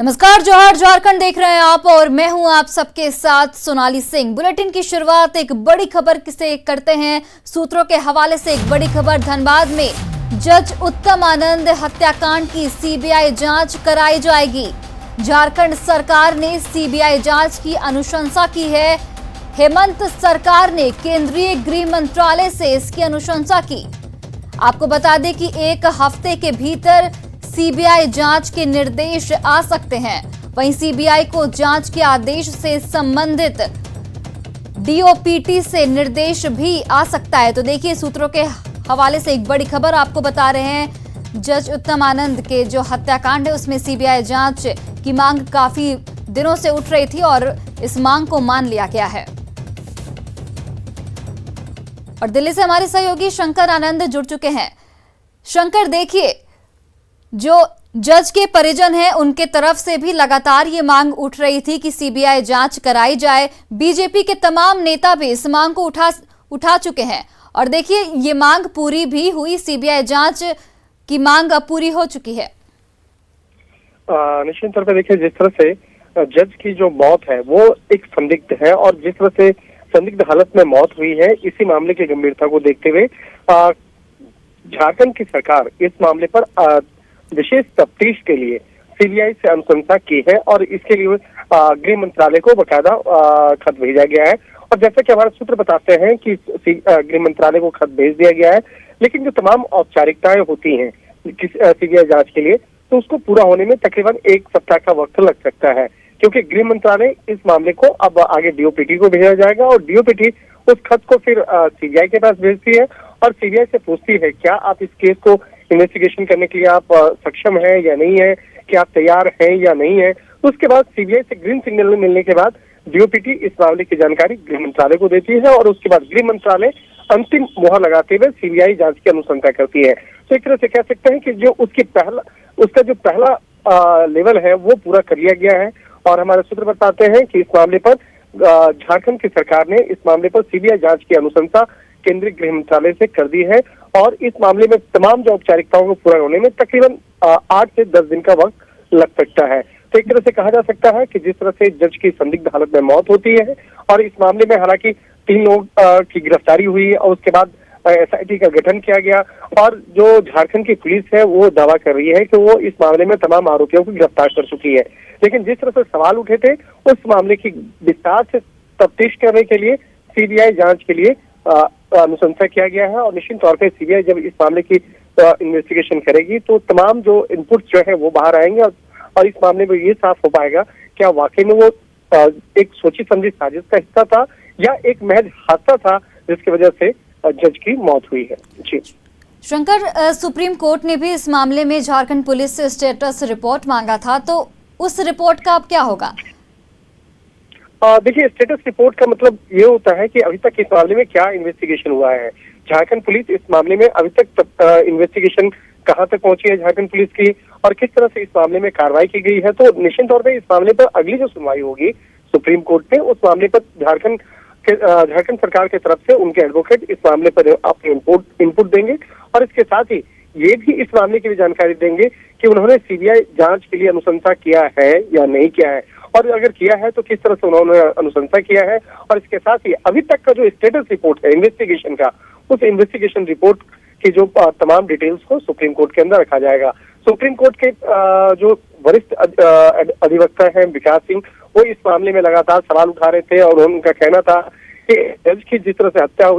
नमस्कार, जोहार झारखंड देख रहे हैं आप और मैं हूं आप सबके साथ सोनाली सिंह। बुलेटिन की शुरुआत एक बड़ी खबर से करते हैं। सूत्रों के हवाले से एक बड़ी खबर। धनबाद में जज उत्तम आनंद हत्याकांड की सीबीआई जांच कराई जाएगी। झारखंड सरकार ने सीबीआई जांच की अनुशंसा की है। हेमंत सरकार ने केंद्रीय गृह मंत्रालय से इसकी अनुशंसा की। आपको बता दें कि एक हफ्ते के भीतर सीबीआई जांच के निर्देश आ सकते हैं। वहीं सीबीआई को जांच के आदेश से संबंधित डीओपीटी से निर्देश भी आ सकता है। तो देखिए, सूत्रों के हवाले से एक बड़ी खबर आपको बता रहे हैं। जज उत्तम आनंद के जो हत्याकांड है उसमें सीबीआई जांच की मांग काफी दिनों से उठ रही थी और इस मांग को मान लिया गया है। और दिल्ली से हमारे सहयोगी शंकर आनंद जुड़ चुके हैं। शंकर, देखिए, जो जज के परिजन हैं उनके तरफ से भी लगातार ये मांग उठ रही थी कि सीबीआई जांच कराई जाए। बीजेपी के तमाम नेता भी इस मांग को उठा चुके हैं और देखिए, ये मांग पूरी भी हुई। सीबीआई जांच की मांग अब पूरी हो चुकी है। निश्चित तौर पर देखिए, जिस तरह से जज की जो मौत है वो एक संदिग्ध है और जिस तरह से संदिग्ध हालत में मौत हुई है, इसी मामले की गंभीरता को देखते हुए झारखंड की सरकार इस मामले पर विशेष तफ्तीश के लिए सीबीआई से अनुशंसा की है और इसके लिए गृह मंत्रालय को बकायदा खत भेजा गया है। और जैसा कि हमारे सूत्र बताते हैं कि गृह मंत्रालय को खत भेज दिया गया है, लेकिन जो तमाम औपचारिकताएं होती हैं सीबीआई जांच के लिए, तो उसको पूरा होने में तकरीबन एक सप्ताह का वक्त लग सकता है, क्योंकि गृह मंत्रालय इस मामले को अब आगे डीओपीटी को भेजा जाएगा और डीओपीटी उस खत को फिर सीबीआई के पास भेजती है और सीबीआई से पूछती है क्या आप इस केस को इन्वेस्टिगेशन करने के लिए आप सक्षम है या नहीं है, क्या आप तैयार हैं या नहीं है। तो उसके बाद सीबीआई से ग्रीन सिग्नल मिलने के बाद डीओपीटी इस मामले की जानकारी गृह मंत्रालय को देती है और उसके बाद गृह मंत्रालय अंतिम मुहर लगाते हुए सीबीआई जांच की अनुशंसा करती है। तो एक तरह से कह सकते हैं कि जो उसका जो पहला लेवल है वो पूरा कर लिया गया है। और हमारे सूत्र बताते हैं कि इस मामले पर झारखंड की सरकार ने इस मामले पर सीबीआई जांच की अनुशंसा केंद्रीय गृह मंत्रालय से कर दी है और इस मामले में तमाम जो औपचारिकताओं को पूरा होने में तकरीबन 8 से 10 दिन का वक्त लग सकता है। तो एक तरह से कहा जा सकता है कि जिस तरह से जज की संदिग्ध हालत में मौत होती है और इस मामले में हालांकि 3 लोग की गिरफ्तारी हुई और उसके बाद एसआईटी का गठन किया गया और जो झारखंड की पुलिस है वो दावा कर रही है कि वो इस मामले में तमाम आरोपियों को गिरफ्तार कर चुकी है। लेकिन जिस तरह से सवाल उठे थे, उस मामले की विस्तार से तफ्तीश करने के लिए सीबीआई जांच के लिए अनुशंसा किया गया है और निश्चित तौर पर सीबीआई जब इस मामले की इन्वेस्टिगेशन करेगी तो तमाम जो इनपुट जो है वो बाहर आएंगे और इस मामले में ये साफ हो पाएगा क्या वाकई में वो एक सोची समझी साजिश का हिस्सा था या एक महज हादसा था जिसकी वजह से जज की मौत हुई है। जी शंकर, सुप्रीम कोर्ट ने भी इस मामले में झारखंड पुलिस से स्टेटस रिपोर्ट मांगा था, तो उस रिपोर्ट का अब क्या होगा? देखिए, स्टेटस रिपोर्ट का मतलब ये होता है कि अभी तक इस मामले में क्या इन्वेस्टिगेशन हुआ है। झारखंड पुलिस इस मामले में अभी तक इन्वेस्टिगेशन कहां तक पहुंची है झारखंड पुलिस की और किस तरह से इस मामले में कार्रवाई की गई है। तो निश्चित तौर पर इस मामले पर अगली जो सुनवाई होगी सुप्रीम कोर्ट में, उस मामले पर झारखंड सरकार की तरफ से उनके एडवोकेट इस मामले पर अपने इनपुट देंगे और इसके साथ ही ये भी इस मामले की भी जानकारी देंगे कि उन्होंने सीबीआई जांच के लिए अनुशंसा किया है या नहीं किया है और अगर किया है तो किस तरह से उन्होंने अनुशंसा किया है। और इसके साथ ही अभी तक का जो स्टेटस रिपोर्ट है इन्वेस्टिगेशन का, उस इन्वेस्टिगेशन रिपोर्ट की जो तमाम डिटेल्स को सुप्रीम कोर्ट के अंदर रखा जाएगा। सुप्रीम कोर्ट के जो वरिष्ठ अधिवक्ता हैं विकास सिंह, वो इस मामले में लगातार सवाल उठा रहे थे और उनका कहना था कि जज की जिस तरह से हत्या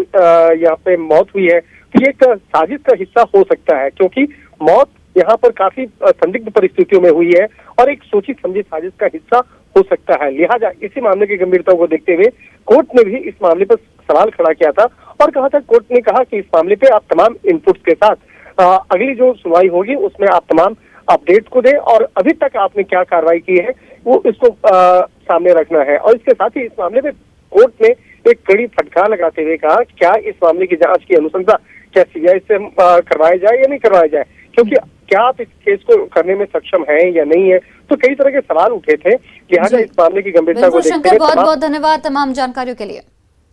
यहाँ पे मौत हुई है तो ये एक साजिश का हिस्सा हो सकता है, क्योंकि मौत यहाँ पर काफी संदिग्ध परिस्थितियों में हुई है और एक सोची समझी साजिश का हिस्सा हो सकता है। लिहाजा इसी मामले की गंभीरता को देखते हुए कोर्ट ने भी इस मामले पर सवाल खड़ा किया था और कहा था, कोर्ट ने कहा कि इस मामले पे आप तमाम इनपुट्स के साथ अगली जो सुनवाई होगी उसमें आप तमाम अपडेट को दें और अभी तक आपने क्या कार्रवाई की है वो इसको सामने रखना है। और इसके साथ ही इस मामले में कोर्ट ने एक कड़ी फटकार लगाते हुए कहा क्या इस मामले की जांच की अनुशंसा क्या सीबीआई से करवाया जाए या नहीं करवाया जाए, क्योंकि क्या आप इस केस को करने में सक्षम हैं या नहीं है। तो कई तरह के सवाल उठे थे, लिहाजा इस मामले की गंभीरता को देखते हुए बहुत बहुत धन्यवाद तमाम जानकारियों के लिए।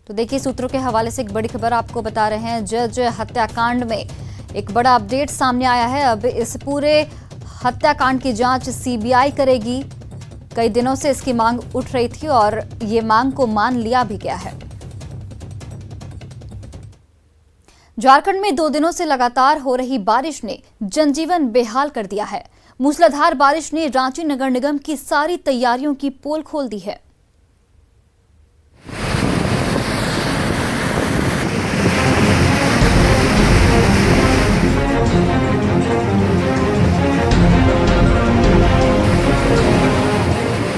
तो देखिए, सूत्रों के हवाले से एक बड़ी खबर आपको बता रहे हैं। जज हत्याकांड में एक बड़ा अपडेट सामने आया है। अब इस पूरे हत्याकांड की जांच सीबीआई करेगी। कई दिनों से इसकी मांग उठ रही थी और ये मांग को मान लिया भी गया है। झारखंड में 2 दिनों से लगातार हो रही बारिश ने जनजीवन बेहाल कर दिया है। मूसलाधार बारिश ने रांची नगर निगम की सारी तैयारियों की पोल खोल दी है।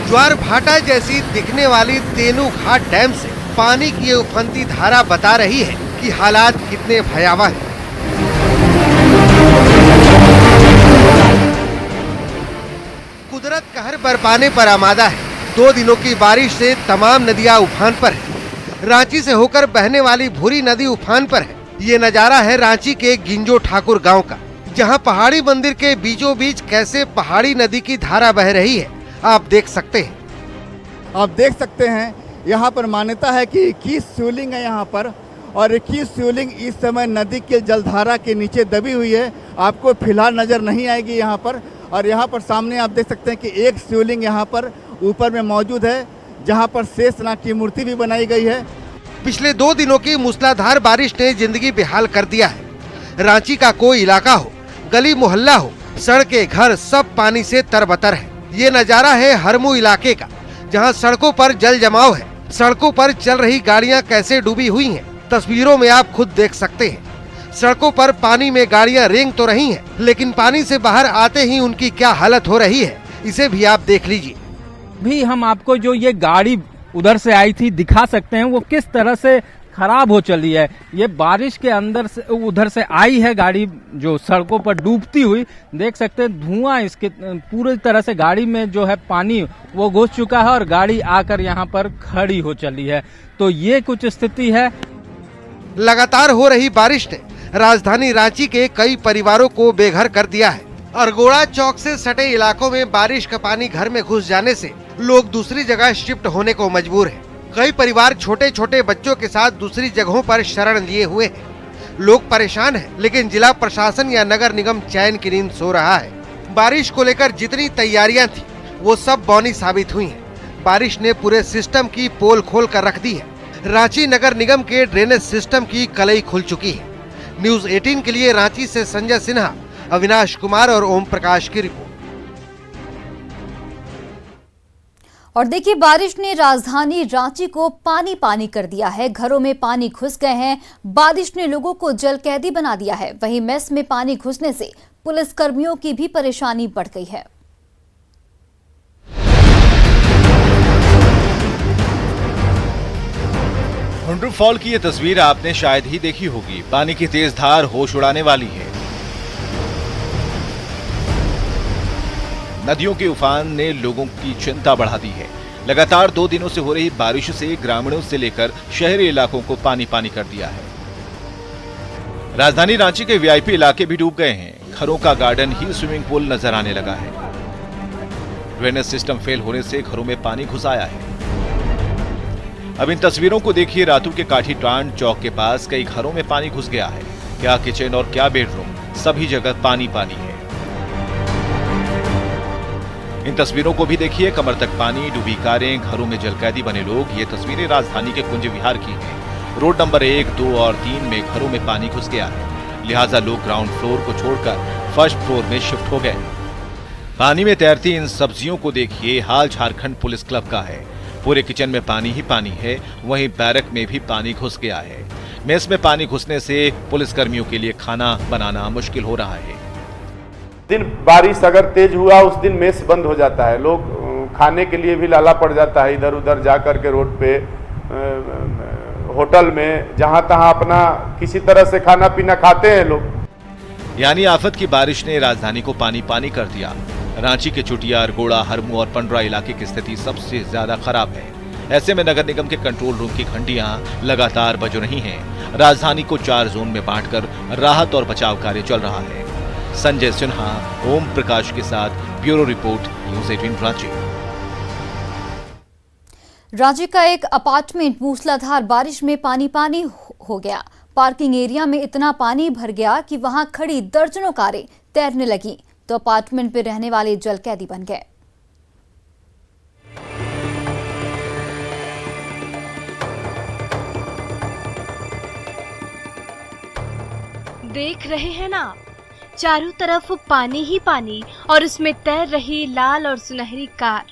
ज्वार भाटा जैसी दिखने वाली तेनू घाट डैम से पानी की ये उफनती धारा बता रही है कि हालात कितने भयावह हैं। कुदरत कहर बरपाने पर आमादा है। 2 दिनों की बारिश से तमाम नदियां उफान पर है। रांची से होकर बहने वाली भूरी नदी उफान पर है। ये नजारा है रांची के गिंजो ठाकुर गांव का, जहां पहाड़ी मंदिर के बीचों बीच कैसे पहाड़ी नदी की धारा बह रही है आप देख सकते हैं। आप देख सकते हैं यहाँ पर मान्यता है कि 21 शिवलिंग है यहाँ पर, और 21 शिवलिंग इस समय नदी के जलधारा के नीचे दबी हुई है। आपको फिलहाल नजर नहीं आएगी यहाँ पर। और यहाँ पर सामने आप देख सकते हैं कि एक शिवलिंग यहाँ पर ऊपर में मौजूद है, जहाँ पर शेषनाग की मूर्ति भी बनाई गई है। पिछले 2 दिनों की मूसलाधार बारिश ने जिंदगी बेहाल कर दिया है। रांची का कोई इलाका हो, गली मोहल्ला हो, सड़कें, घर सब पानी से तरबतर है। ये नजारा है हरमू इलाके का, जहां सड़कों पर जल जमाव है। सड़कों पर चल रही गाड़ियां कैसे डूबी हुई हैं, तस्वीरों में आप खुद देख सकते हैं। सड़कों पर पानी में गाड़ियां रेंग तो रही हैं, लेकिन पानी से बाहर आते ही उनकी क्या हालत हो रही है, इसे भी आप देख लीजिए। भी हम आपको जो ये गाड़ी उधर से आई थी दिखा सकते हैं वो किस तरह से खराब हो चली है। ये बारिश के अंदर से उधर से आई है गाड़ी, जो सड़कों पर डूबती हुई देख सकते हैं। धुआं इसके पूरी तरह से गाड़ी में जो है पानी वो घुस चुका है और गाड़ी आकर यहाँ पर खड़ी हो चली है। तो ये कुछ स्थिति है। लगातार हो रही बारिश ने राजधानी रांची के कई परिवारों को बेघर कर दिया है। अरगोड़ा चौक से सटे इलाकों में बारिश का पानी घर में घुस जाने से लोग दूसरी जगह शिफ्ट होने को मजबूर हैं। कई परिवार छोटे छोटे बच्चों के साथ दूसरी जगहों पर शरण लिए हुए हैं। लोग परेशान हैं, लेकिन जिला प्रशासन या नगर निगम चैन की नींद सो रहा है। बारिश को लेकर जितनी तैयारियां थी वो सब बौनी साबित हुई हैं। बारिश ने पूरे सिस्टम की पोल खोल कर रख दी है। रांची नगर निगम के ड्रेनेज सिस्टम की कलई खुल चुकी है। न्यूज 18 के लिए रांची से संजय सिन्हा, अविनाश कुमार और ओम प्रकाश की रिपोर्ट। और देखिए, बारिश ने राजधानी रांची को पानी पानी कर दिया है। घरों में पानी घुस गए हैं। बारिश ने लोगों को जलकैदी बना दिया है। वहीं मेस में पानी घुसने से पुलिस कर्मियों की भी परेशानी बढ़ गई है। हुंड्रू फॉल की ये तस्वीर आपने शायद ही देखी होगी। पानी की तेज धार होश उड़ाने वाली है। नदियों के उफान ने लोगों की चिंता बढ़ा दी है। लगातार 2 दिनों से हो रही बारिश से ग्रामीणों से लेकर शहरी इलाकों को पानी पानी कर दिया है। राजधानी रांची के वीआईपी इलाके भी डूब गए हैं। घरों का गार्डन ही स्विमिंग पूल नजर आने लगा है। ड्रेनेज सिस्टम फेल होने से घरों में पानी घुस आया है। अब इन तस्वीरों को देखिए। रातू के काठी टांड चौक के पास कई घरों में पानी घुस गया है। क्या किचन और क्या बेडरूम, सभी जगह पानी पानी है। इन तस्वीरों को भी देखिए। कमर तक पानी, डूबी कारें, घरों में जलकैदी बने लोग। ये तस्वीरें राजधानी के कुंज विहार की हैं। रोड नंबर 1, 2 और 3 में घरों में पानी घुस गया है। लिहाजा लोग ग्राउंड फ्लोर को छोड़कर फर्स्ट फ्लोर में शिफ्ट हो गए। पानी में तैरती इन सब्जियों को देखिए। हाल झारखंड पुलिस क्लब का है। पूरे किचन में पानी ही पानी है। वहीं बैरक में भी पानी घुस गया है। मेस में पानी घुसने से पुलिस कर्मियों के लिए खाना बनाना मुश्किल हो रहा है। दिन बारिश अगर तेज हुआ उस दिन मेस बंद हो जाता है। लोग खाने के लिए भी लाला पड़ जाता है। इधर उधर जा कर के रोड पे, होटल में, जहां तहां अपना किसी तरह से खाना पीना खाते हैं लोग। यानी आफत की बारिश ने राजधानी को पानी पानी कर दिया। रांची के चुटिया, अरगोड़ा, हरमू और पंडरा इलाके की स्थिति सबसे ज्यादा खराब है। ऐसे में नगर निगम के कंट्रोल रूम की घंटियां लगातार बज रही हैं। राजधानी को 4 जोन में बांटकर राहत और बचाव कार्य चल रहा है। संजय सिन्हा, ओम प्रकाश के साथ bureau report, news 18 Ranchi. Ranchi का एक अपार्टमेंट मूसलाधार बारिश में पानी पानी हो गया। पार्किंग एरिया में इतना पानी भर गया कि वहां खड़ी दर्जनों कारें तैरने लगी, तो अपार्टमेंट में रहने वाले जलकैदी बन गए। देख रहे हैं ना, चारों तरफ पानी ही पानी और उसमें तैर रही लाल और सुनहरी कार।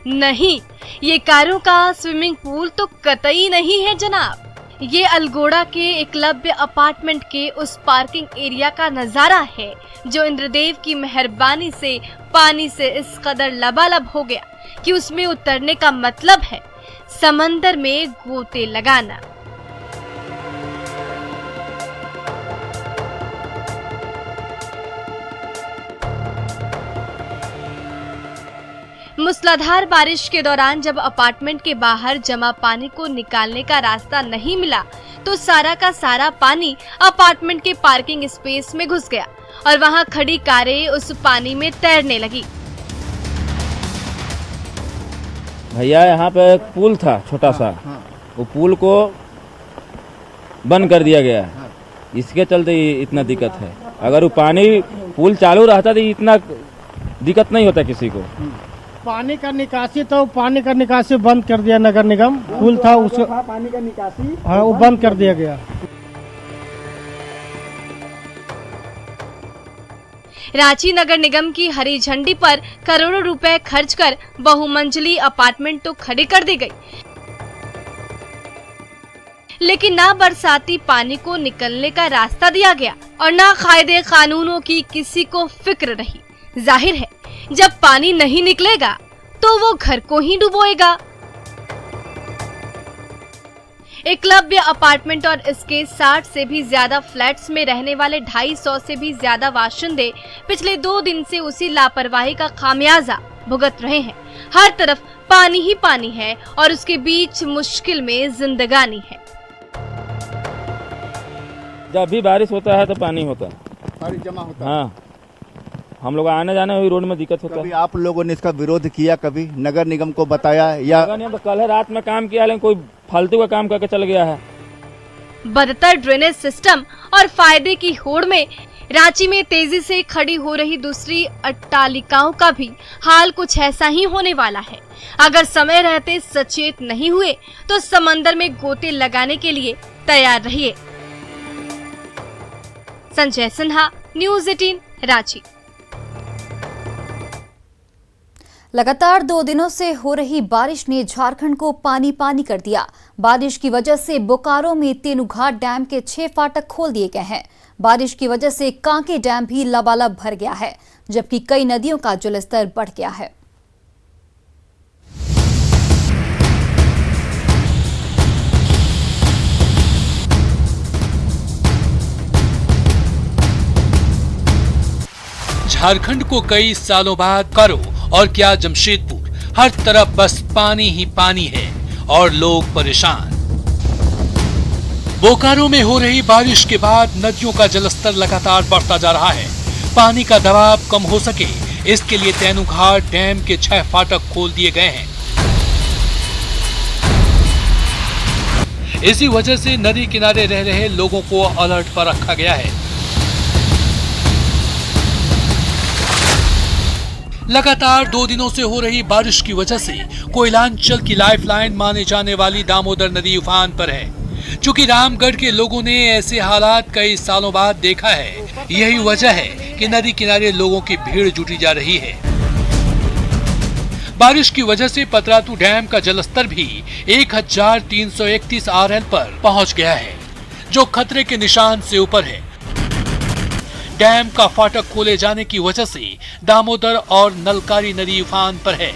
नहीं, ये कारों का स्विमिंग पूल तो कतई नहीं है जनाब। ये अल्गोड़ा के एकलव्य अपार्टमेंट के उस पार्किंग एरिया का नजारा है जो इंद्रदेव की मेहरबानी से पानी से इस कदर लबालब हो गया कि उसमें उतरने का मतलब है समंदर में गोते लगाना। मूसलाधार बारिश के दौरान जब अपार्टमेंट के बाहर जमा पानी को निकालने का रास्ता नहीं मिला तो सारा का सारा पानी अपार्टमेंट के पार्किंग स्पेस में घुस गया और वहां खड़ी कारें उस पानी में तैरने लगी। भैया यहाँ पे एक पुल था छोटा सा, वो पुल को बंद कर दिया गया है, इसके चलते इतना दिक्कत है। अगर वो पुल चालू रहता तो इतना दिक्कत नहीं होता किसी को। पानी का निकासी बंद कर दिया नगर निगम। पुल था उसको पानी का निकासी, हाँ, वो बंद कर दिया गया। रांची नगर निगम की हरी झंडी पर करोड़ों रुपए खर्च कर बहुमंजिली अपार्टमेंट तो खड़ी कर दी गई, लेकिन ना बरसाती पानी को निकलने का रास्ता दिया गया और ना कायदे कानूनों की किसी को फिक्र रही। जाहिर है जब पानी नहीं निकलेगा तो वो घर को ही डुबोएगा। एकलव्य अपार्टमेंट और इसके 60 से भी ज्यादा फ्लैट्स में रहने वाले 250 से भी ज्यादा बाशिंदे पिछले 2 दिन से उसी लापरवाही का खामियाजा भुगत रहे हैं। हर तरफ पानी ही पानी है और उसके बीच मुश्किल में जिंदगानी है। जब भी बारिश होता है तो पानी होता है, पानी जमा होता है। हाँ, हम लोग आने जाने में रोड में दिक्कत होता है। कभी आप लोगों ने इसका विरोध किया, कभी नगर निगम को बताया? या नगर निगम कल रात में काम किया, लेकिन कोई फालतू का काम करके चल गया है। बदतर ड्रेनेज सिस्टम और फायदे की होड़ में रांची में तेजी से खड़ी हो रही दूसरी अट्टालिकाओं का भी हाल कुछ ऐसा ही होने वाला है। अगर समय रहते सचेत नहीं हुए तो समंदर में गोते लगाने के लिए तैयार रहिए। संजय सिन्हा, न्यूज़ 18, रांची। लगातार 2 दिनों से हो रही बारिश ने झारखंड को पानी पानी कर दिया। बारिश की वजह से बोकारो में तेनुघाट डैम के 6 फाटक खोल दिए गए हैं। बारिश की वजह से कांके डैम भी लबालब भर गया है, जबकि कई नदियों का जलस्तर बढ़ गया है। झारखंड को कई सालों बाद बोकारो और क्या जमशेदपुर, हर तरफ बस पानी ही पानी है और लोग परेशान। बोकारो में हो रही बारिश के बाद नदियों का जलस्तर लगातार बढ़ता जा रहा है। पानी का दबाव कम हो सके इसके लिए तेनुघाट डैम के 6 फाटक खोल दिए गए हैं। इसी वजह से नदी किनारे रह रहे लोगों को अलर्ट पर रखा गया है। लगातार 2 दिनों से हो रही बारिश की वजह से कोयलांचल की लाइफलाइन माने जाने वाली दामोदर नदी उफान पर है। चूंकि रामगढ़ के लोगों ने ऐसे हालात कई सालों बाद देखा है, यही वजह है कि नदी किनारे लोगों की भीड़ जुटी जा रही है। बारिश की वजह से पतरातू डैम का जलस्तर भी 1331 RL पर पहुंच गया है, जो खतरे के निशान से ऊपर है। डैम का फाटक खोले जाने की वजह से दामोदर और नलकारी नदी उफान पर है।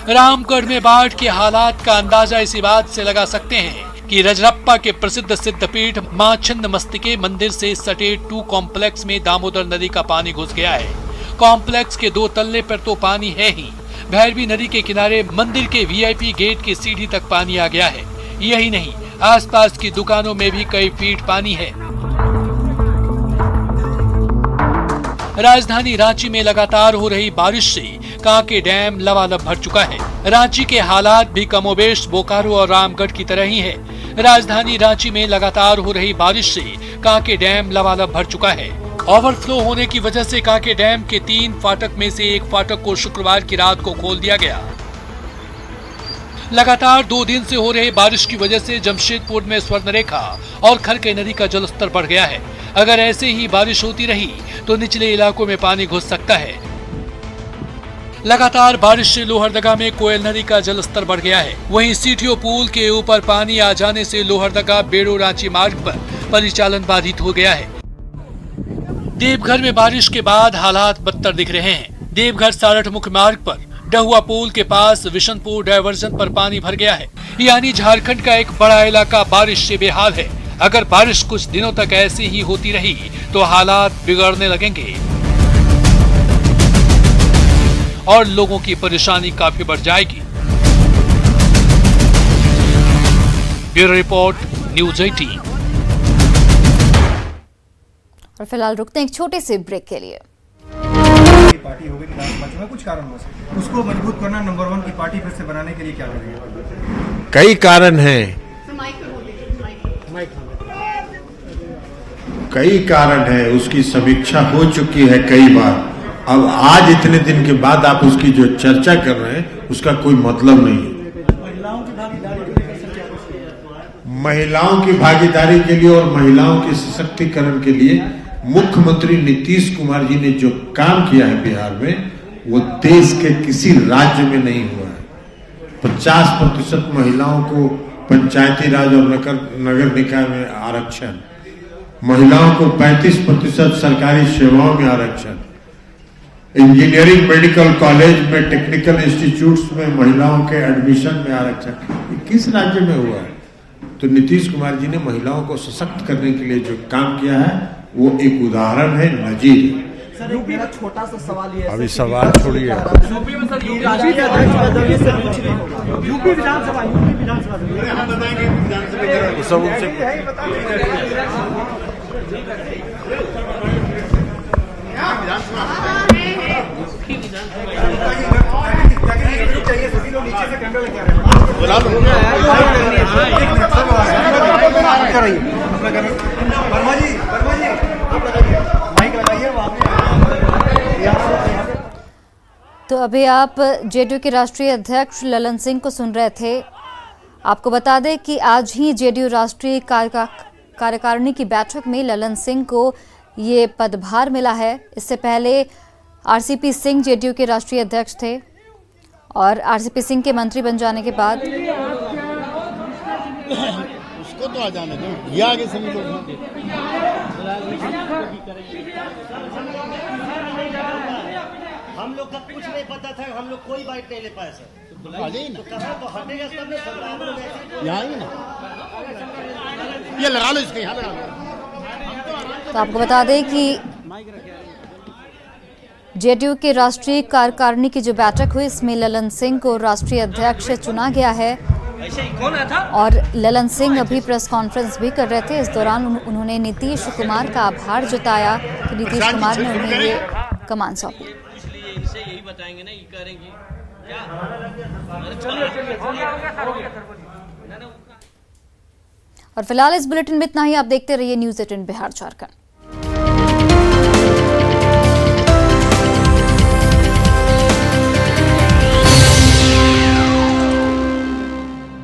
रामगढ़ में बाढ़ के हालात का अंदाजा इसी बात से लगा सकते हैं कि रजरप्पा के प्रसिद्ध सिद्धपीठ मां छिन्नमस्तिके मंदिर से सटे 2 कॉम्प्लेक्स में दामोदर नदी का पानी घुस गया है। कॉम्प्लेक्स के 2 तल्ले पर तो पानी है ही, भैरवी नदी के किनारे मंदिर के VIP गेट की सीढ़ी तक पानी आ गया है। यही नहीं, आसपास की दुकानों में भी कई फीट पानी है। राजधानी रांची में लगातार हो रही बारिश से कांके डैम लबालब भर चुका है। रांची के हालात भी कमोबेश बोकारो और रामगढ़ की तरह ही है। राजधानी रांची में लगातार हो रही बारिश से कांके डैम लबालब भर चुका है। ओवरफ्लो होने की वजह से कांके डैम के 3 फाटक में से एक फाटक को शुक्रवार की रात को खोल दिया गया। लगातार 2 दिन से हो रहे बारिश की वजह से जमशेदपुर में स्वर्णरेखा और खरके नदी का जलस्तर बढ़ गया है। अगर ऐसे ही बारिश होती रही तो निचले इलाकों में पानी घुस सकता है। लगातार बारिश से लोहरदगा में कोयल नदी का जलस्तर बढ़ गया है। वहीं सीटीओ पुल के ऊपर पानी आ जाने से लोहरदगा बेड़ो रांची मार्ग पर परिचालन बाधित हो गया है। देवघर में बारिश के बाद हालात बदतर दिख रहे हैं। देवघर सारठ मुख्य मार्ग पर डहुआ पुल के पास विशनपुर डायवर्जन पर पानी भर गया है, यानी झारखंड का एक बड़ा इलाका बारिश से बेहाल है। अगर बारिश कुछ दिनों तक ऐसी ही होती रही तो हालात बिगड़ने लगेंगे और लोगों की परेशानी काफी बढ़ जाएगी। Bureau report, news 18। और फिलहाल रुकते हैं एक छोटे से ब्रेक के लिए। पार्टी हो गई विधानसभा में कुछ कारणों से, उसको मजबूत करना, नंबर 1 की पार्टी फिर से बनाने के लिए क्या करेंगे? कई कारण हैं, कई कारण है। उसकी समीक्षा हो चुकी है कई बार। अब आज इतने दिन के बाद आप उसकी जो चर्चा कर रहे हैं उसका कोई मतलब नहीं है। महिलाओं की भागीदारी के लिए और महिलाओं के सशक्तिकरण के लिए मुख्यमंत्री नीतीश कुमार जी ने जो काम किया है बिहार में, वो देश के किसी राज्य में नहीं हुआ है। 50% महिलाओं को पंचायती राज और नगर निकाय में आरक्षण, महिलाओं को 35% सरकारी सेवाओं में आरक्षण, इंजीनियरिंग मेडिकल कॉलेज में, टेक्निकल इंस्टीट्यूट्स में महिलाओं के एडमिशन में आरक्षण, ये किस राज्य में हुआ है? तो नीतीश कुमार जी ने महिलाओं को सशक्त करने के लिए जो काम किया है वो एक उदाहरण है, नजीर है। सर, एक मेरा छोटा सा सवाल ये है, अभी सवाल छोड़िए। यूपी में सर यूपी विधानसभा सब उनसे चाहिए, सभी लोग नीचे से कैमरा लेके आ रहे हैं। वर्मा जी आप लगाइए, माइक लगाइए वहाँ पे। तो अभी आप जेडीयू के राष्ट्रीय अध्यक्ष ललन सिंह को सुन रहे थे। आपको बता दें कि आज ही जेडीयू राष्ट्रीय कार्यकारिणी की बैठक में ललन सिंह को ये पदभार मिला है। इससे पहले आरसीपी सिंह जेडीयू के राष्ट्रीय अध्यक्ष थे और आरसीपी सिंह के मंत्री बन जाने के बाद उसको तो आ जाने दो, ये आगे सभी लोग हम लोग का कुछ नहीं पता था, हम लोग कोई बाइट नहीं ले पाए सर। तो कहाँ तो हटेगा सब यहाँ ही ना, ये लगा लो, इसके यहाँ लगा लो। तो आपको बता दें कि जेडीयू के राष्ट्रीय कार्यकारिणी की जो बैठक हुई इसमें ललन सिंह को राष्ट्रीय अध्यक्ष चुना गया है और ललन सिंह अभी प्रेस कॉन्फ्रेंस भी कर रहे थे। इस दौरान उन्होंने नीतीश कुमार का आभार जताया कि नीतीश कुमार ने उन्हें ये कमान सौंपी। यही बताएंगे ना, ये करेंगे क्या? और फिलहाल इस बुलेटिन में इतना ही। आप देखते रहिए न्यूज़ 18 बिहार झारखंड।